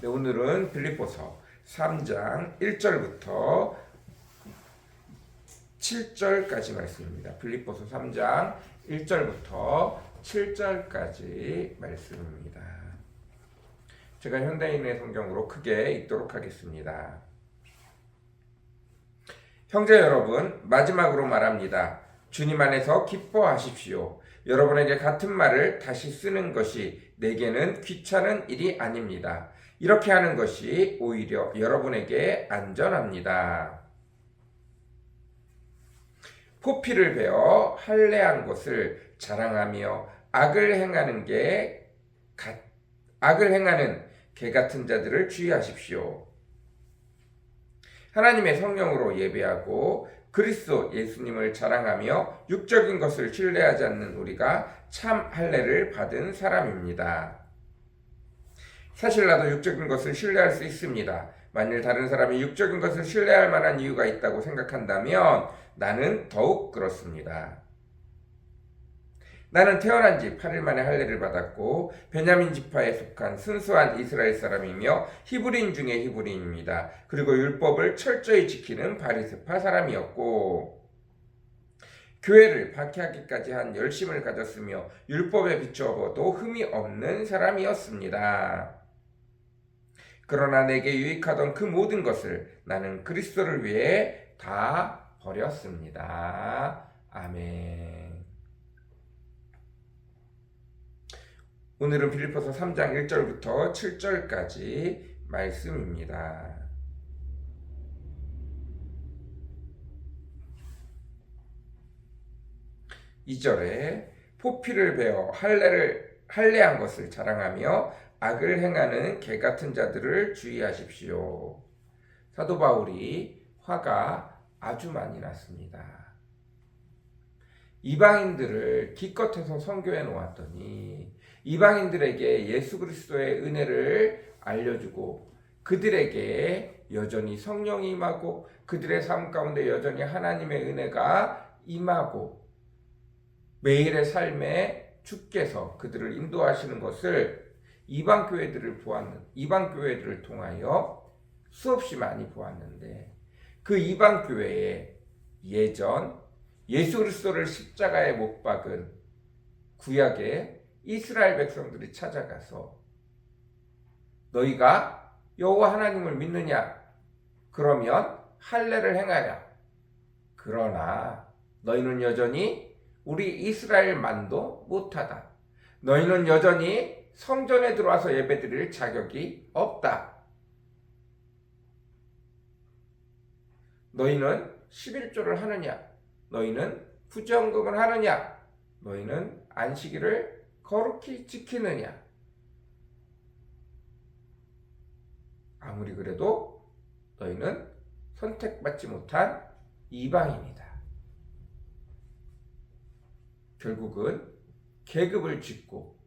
네, 오늘은 빌립보서 3장 1절부터 7절까지 말씀입니다. 빌립보서 3장 1절부터 7절까지 말씀입니다. 제가 현대인의 성경으로 크게 읽도록 하겠습니다. 형제 여러분, 마지막으로 말합니다. 주님 안에서 기뻐하십시오. 여러분에게 같은 말을 다시 쓰는 것이 내게는 귀찮은 일이 아닙니다. 이렇게 하는 것이 오히려 여러분에게 안전합니다. 포피를 베어 할례한 것을 자랑하며 악을 행하는 개 같은 자들을 주의하십시오. 하나님의 성령으로 예배하고 그리스도 예수님을 자랑하며 육적인 것을 신뢰하지 않는 우리가 참 할례를 받은 사람입니다. 사실 나도 육적인 것을 신뢰할 수 있습니다. 만일 다른 사람이 육적인 것을 신뢰할 만한 이유가 있다고 생각한다면 나는 더욱 그렇습니다. 나는 태어난 지 8일 만에 할례를 받았고 베냐민 지파에 속한 순수한 이스라엘 사람이며 히브리인 중에 히브리인입니다. 그리고 율법을 철저히 지키는 바리새파 사람이었고 교회를 박해하기까지 한 열심을 가졌으며 율법에 비추어도 흠이 없는 사람이었습니다. 그러나 내게 유익하던 그 모든 것을 나는 그리스도를 위해 다 버렸습니다. 아멘. 오늘은 빌립보서 3장 1절부터 7절까지 말씀입니다. 2절에 포피를 베어 할례한 것을 자랑하며 악을 행하는 개 같은 자들을 주의하십시오. 사도 바울이 화가 아주 많이 났습니다. 이방인들을 기껏해서 선교해 놓았더니 이방인들에게 예수 그리스도의 은혜를 알려주고 그들에게 여전히 성령이 임하고 그들의 삶 가운데 여전히 하나님의 은혜가 임하고 매일의 삶에 주께서 그들을 인도하시는 것을 이방 교회들을 통하여 수없이 많이 보았는데 그 이방 교회에 예전 예수 그리스도를 십자가에 못 박은 구약의 이스라엘 백성들이 찾아가서 너희가 여호와 하나님을 믿느냐? 그러면 할례를 행하라. 그러나 너희는 여전히 우리 이스라엘만도 못하다. 너희는 여전히 성전에 들어와서 예배드릴 자격이 없다. 너희는 11조를 하느냐? 너희는 부정금을 하느냐? 너희는 안식일을 거룩히 지키느냐? 아무리 그래도 너희는 선택받지 못한 이방인이다. 결국은 계급을 짓고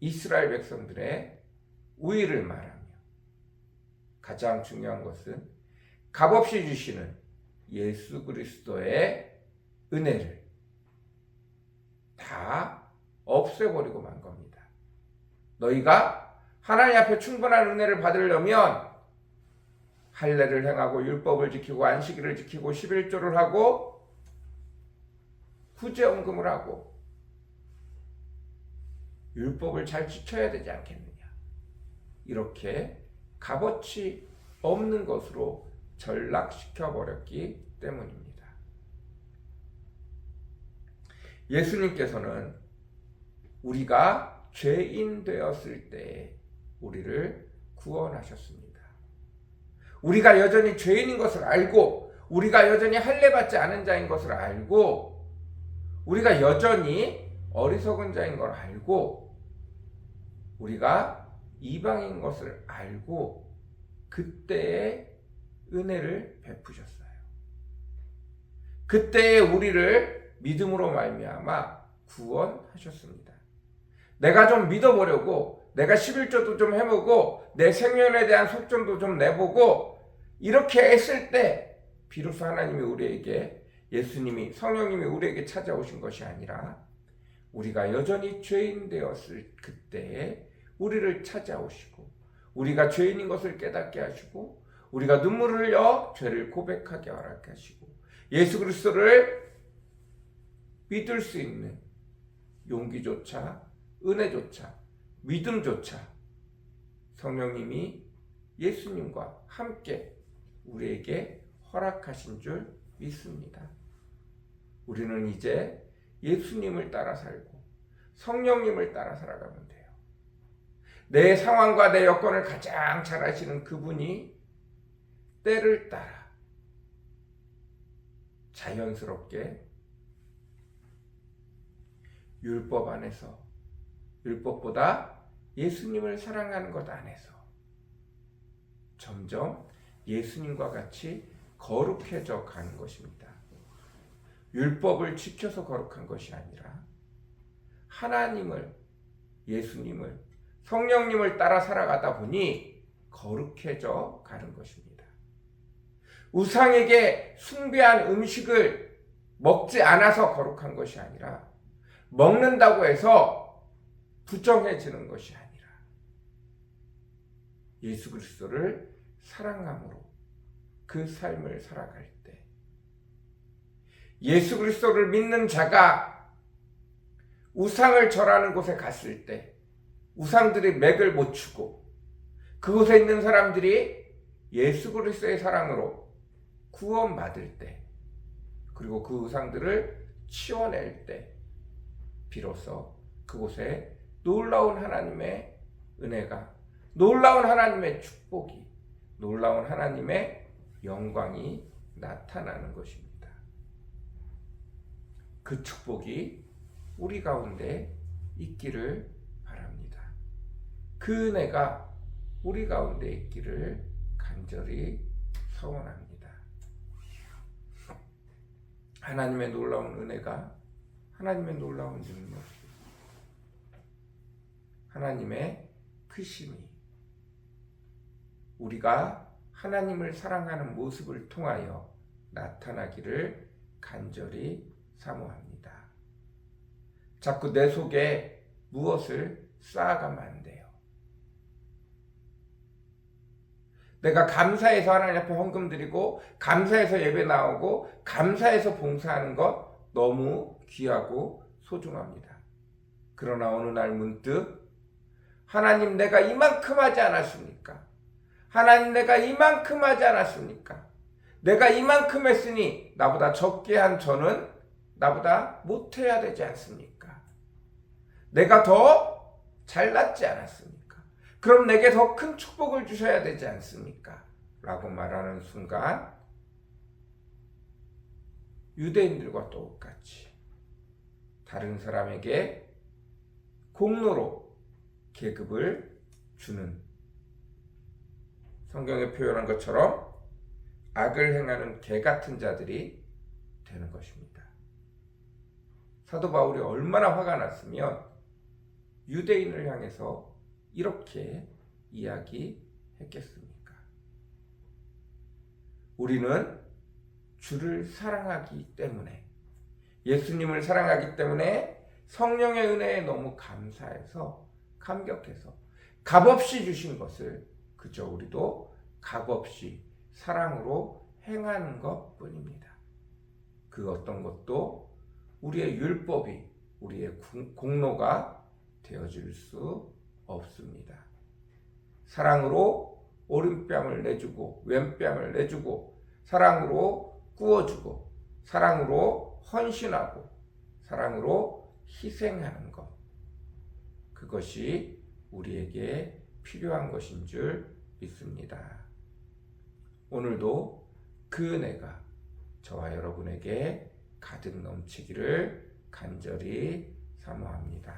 이스라엘 백성들의 우위를 말하며 가장 중요한 것은 값없이 주시는 예수 그리스도의 은혜를 다 없애버리고 만 겁니다. 너희가 하나님 앞에 충분한 은혜를 받으려면 할례를 행하고 율법을 지키고 안식일을 지키고 11조를 하고 구제헌금을 하고 율법을 잘 지켜야 되지 않겠느냐. 이렇게 값어치 없는 것으로 전락시켜버렸기 때문입니다. 예수님께서는 우리가 죄인 되었을 때 우리를 구원하셨습니다. 우리가 여전히 죄인인 것을 알고 우리가 여전히 할례받지 않은 자인 것을 알고 우리가 여전히 어리석은 자인 걸 알고 우리가 이방인 것을 알고 그때의 은혜를 베푸셨어요. 그때의 우리를 믿음으로 말미암아 구원하셨습니다. 내가 좀 믿어보려고 내가 11조도 좀 해보고 내 생명에 대한 속전도 좀 내보고 이렇게 했을 때 비로소 하나님이 우리에게 예수님이 성령님이 우리에게 찾아오신 것이 아니라 우리가 여전히 죄인 되었을 그때에 우리를 찾아오시고 우리가 죄인인 것을 깨닫게 하시고 우리가 눈물을 흘려 죄를 고백하게 허락하시고 예수 그리스도를 믿을 수 있는 용기조차 은혜조차 믿음조차 성령님이 예수님과 함께 우리에게 허락하신 줄 믿습니다. 우리는 이제 예수님을 따라 살고 성령님을 따라 살아가면 돼요. 내 상황과 내 여건을 가장 잘 아시는 그분이 때를 따라 자연스럽게 율법 안에서 율법보다 예수님을 사랑하는 것 안에서 점점 예수님과 같이 거룩해져 가는 것입니다. 율법을 지켜서 거룩한 것이 아니라 하나님을, 예수님을, 성령님을 따라 살아가다 보니 거룩해져 가는 것입니다. 우상에게 숭배한 음식을 먹지 않아서 거룩한 것이 아니라 먹는다고 해서 부정해지는 것이 아니라 예수 그리스도를 사랑함으로 그 삶을 살아갈 때 예수 그리스도를 믿는 자가 우상을 절하는 곳에 갔을 때 우상들이 맥을 못 추고 그곳에 있는 사람들이 예수 그리스도의 사랑으로 구원받을 때 그리고 그 우상들을 치워낼 때 비로소 그곳에 놀라운 하나님의 은혜가, 놀라운 하나님의 축복이, 놀라운 하나님의 영광이 나타나는 것입니다. 그 축복이 우리 가운데 있기를 바랍니다. 그 은혜가 우리 가운데 있기를 간절히 소원합니다. 하나님의 놀라운 은혜가, 하나님의 놀라운 능력이, 하나님의 크심이 우리가 하나님을 사랑하는 모습을 통하여 나타나기를 간절히 사모합니다. 자꾸 내 속에 무엇을 쌓아가면 안 돼요. 내가 감사해서 하나님 앞에 헌금 드리고 감사해서 예배 나오고 감사해서 봉사하는 것 너무 귀하고 소중합니다. 그러나 어느 날 문득 하나님 내가 이만큼 하지 않았습니까? 하나님 내가 이만큼 하지 않았습니까? 내가 이만큼 했으니 나보다 적게 한 저는 나보다 못해야 되지 않습니까? 내가 더 잘났지 않았습니까? 그럼 내게 더 큰 축복을 주셔야 되지 않습니까? 라고 말하는 순간 유대인들과 똑같이 다른 사람에게 공로로 계급을 주는 성경에 표현한 것처럼 악을 행하는 개 같은 자들이 되는 것입니다. 사도 바울이 얼마나 화가 났으면 유대인을 향해서 이렇게 이야기했겠습니까? 우리는 주를 사랑하기 때문에, 예수님을 사랑하기 때문에 성령의 은혜에 너무 감사해서 감격해서 값없이 주신 것을 그저 우리도 값없이 사랑으로 행하는 것 뿐입니다. 그 어떤 것도 우리의 율법이 우리의 공로가 되어줄 수 없습니다. 사랑으로 오른뺨을 내주고 왼뺨을 내주고 사랑으로 구워주고 사랑으로 헌신하고 사랑으로 희생하는 것, 그것이 우리에게 필요한 것인 줄 믿습니다. 오늘도 그 은혜가 저와 여러분에게 가득 넘치기를 간절히 사모합니다.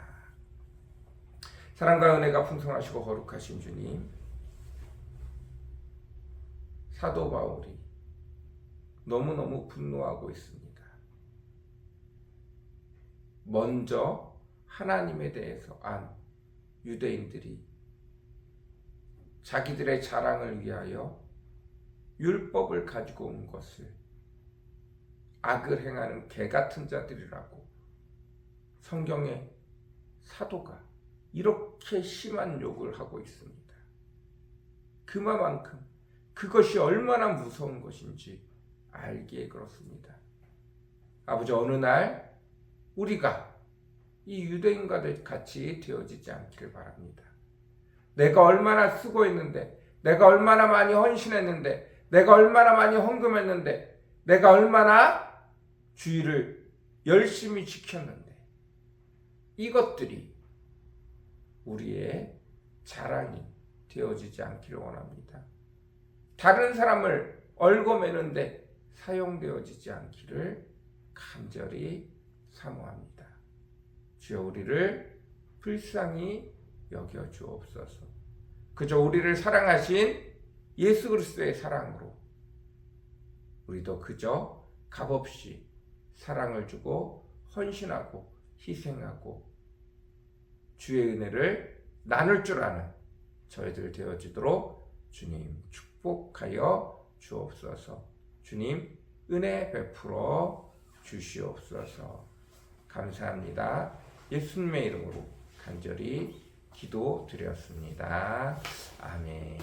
사랑과 은혜가 풍성하시고 거룩하신 주님, 사도 바울이 너무너무 분노하고 있습니다. 먼저 하나님에 대해서 안 유대인들이 자기들의 자랑을 위하여 율법을 가지고 온 것을 악을 행하는 개 같은 자들이라고 성경의 사도가 이렇게 심한 욕을 하고 있습니다. 그만큼 그것이 얼마나 무서운 것인지 알기에 그렇습니다. 아버지, 어느 날 우리가 이 유대인과 같이 되어지지 않기를 바랍니다. 내가 얼마나 수고했는데, 내가 얼마나 많이 헌신했는데, 내가 얼마나 많이 헌금했는데, 내가 얼마나 주의를 열심히 지켰는데, 이것들이 우리의 자랑이 되어지지 않기를 원합니다. 다른 사람을 얽어매는데 사용되어지지 않기를 간절히 사모합니다. 주여, 우리를 불쌍히 여겨 주옵소서. 그저 우리를 사랑하신 예수 그리스도의 사랑으로 우리도 그저 값없이 사랑을 주고 헌신하고 희생하고 주의 은혜를 나눌 줄 아는 저희들 되어지도록 주님 축복하여 주옵소서. 주님 은혜 베풀어 주시옵소서. 감사합니다. 예수님의 이름으로 간절히 기도드렸습니다. 아멘.